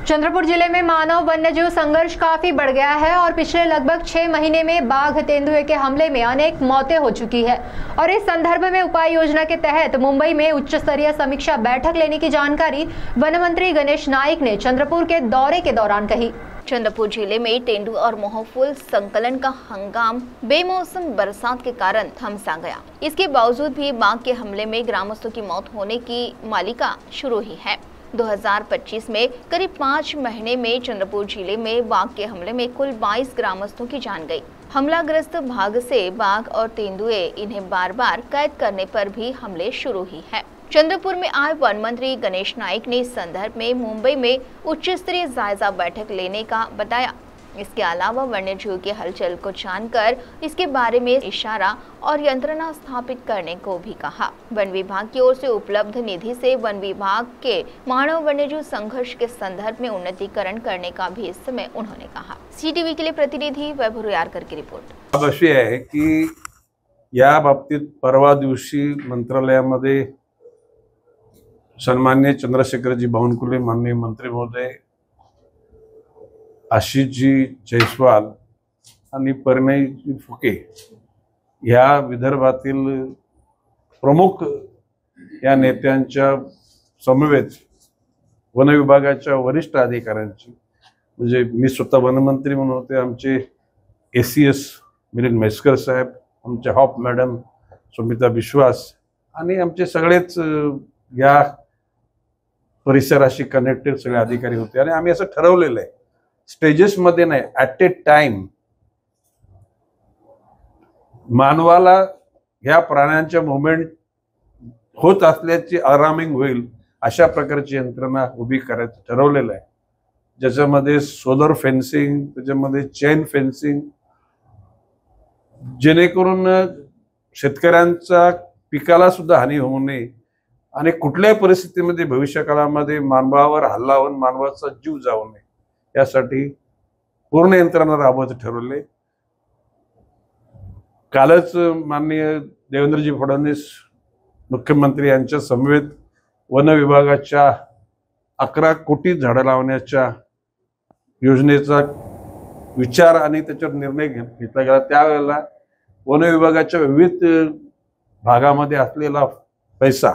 चंद्रपुर जिले में मानव वन्यजीव संघर्ष काफी बढ़ गया है और पिछले लगभग 6 महीने में बाघ तेंदुए के हमले में अनेक मौतें हो चुकी है। और इस संदर्भ में उपाय योजना के तहत मुंबई में उच्च स्तरीय समीक्षा बैठक लेने की जानकारी वन मंत्री गणेश नाइक ने चंद्रपुर के दौरे के दौरान कही। चंद्रपुर जिले में तेंदुआ और मोहफुल संकलन का हंगाम बेमौसम बरसात के कारण थम सा गया। इसके बावजूद भी बाघ के हमले में ग्रामस्थों की मौत होने की मालिका शुरू ही है। 2025 में करीब 5 महीने में चंद्रपुर जिले में बाघ के हमले में कुल 22 ग्रामस्थों की जान गई। हमलाग्रस्त भाग से बाघ और तेंदुए इन्हें बार बार कैद करने पर भी हमले शुरू ही है। चंद्रपुर में आए वन मंत्री गणेश नाइक ने इस संदर्भ में मुंबई में उच्च स्तरीय जायजा बैठक लेने का बताया। इसके अलावा वन्यजीव के हलचल को जानकर इसके बारे में इशारा और यंत्रणा स्थापित करने को भी कहा। वन विभाग की ओर से उपलब्ध निधि से वन विभाग के मानव वन्यजीव संघर्ष के संदर्भ में उन्नतीकरण करने का भी इस समय उन्होंने कहा। सीटीवी के लिए प्रतिनिधि वैभव रुयारकर की रिपोर्ट। अब अशी आहे की या बाबतीत परवा दिवशी मंत्रालयामध्ये सन्माननीय चंद्रशेखरजी बावनकुळे माननीय मंत्री महोदय, आशिषजी जयस्वाल आणि परिणयजी फुके या विदर्भातील प्रमुख या नेत्यांच्या समवेत वन विभागाच्या वरिष्ठ अधिकाऱ्यांची, म्हणजे मी स्वतः वनमंत्री म्हणून होते, आमचे एसीएस मिलिंद म्हैसकर साहेब, आमचे हॉप मॅडम सुमिता विश्वास आणि आमचे सगळेच या परिसराशी कनेक्टेड सगळे अधिकारी होते। आणि आम्ही असं ठरवलेलं आहे, स्टेजेस मध्ये नाही, ॲट ए टाइम मानवाला ह्या प्राण्यांच्या मुवमेंट होत असल्याची अलार्मिंग होईल अशा प्रकारची यंत्रणा उभी करायचं ठरवलेलं आहे, ज्याच्यामध्ये सोलर फेन्सिंग, त्याच्यामध्ये चेन फेन्सिंग, जेणेकरून शेतकऱ्यांचा पिकाला सुद्धा हानी होऊ नये आणि कुठल्याही परिस्थितीमध्ये भविष्यकाळामध्ये मानवावर हल्ला होऊन मानवाचा जीव जाऊ नये यासाठी पूर्ण यंत्रणा राबवायचं ठरवले। कालच माननीय देवेंद्रजी फडणवीस मुख्यमंत्री यांच्या समवेत वन विभागाच्या 11 कोटी झाडं लावण्याच्या योजनेचा विचार आणि त्याच्यावर निर्णय घेतला गेला। त्यावेळेला वन विभागाच्या विविध भागामध्ये असलेला पैसा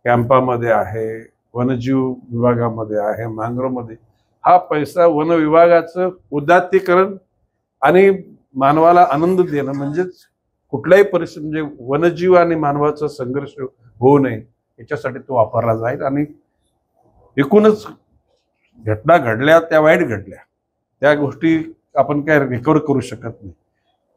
कॅम्पामध्ये आहे, वनजीव विभागामध्ये आहे, मॅंग्रोवमध्ये, हा पैसा वन विभागाचं उदात्तीकरण आणि मानवाला आनंद देणं, म्हणजेच कुठल्याही परिस्थिती म्हणजे वनजीव आणि मानवाचा संघर्ष होऊ नये याच्यासाठी तो वापरला जाईल। आणि एकूणच घटना घडल्या त्या वाईट घडल्या, त्या गोष्टी आपण काय रिकव्हर करू शकत नाही,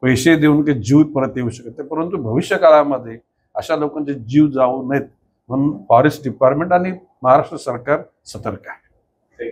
पैसे देऊन काही जीव परत येऊ शकत नाही, परंतु भविष्य काळामध्ये अशा लोकांचे जीव जाऊ नयेत म्हणून फॉरेस्ट डिपार्टमेंट आणि महाराष्ट्र सरकार सतर्क आहे।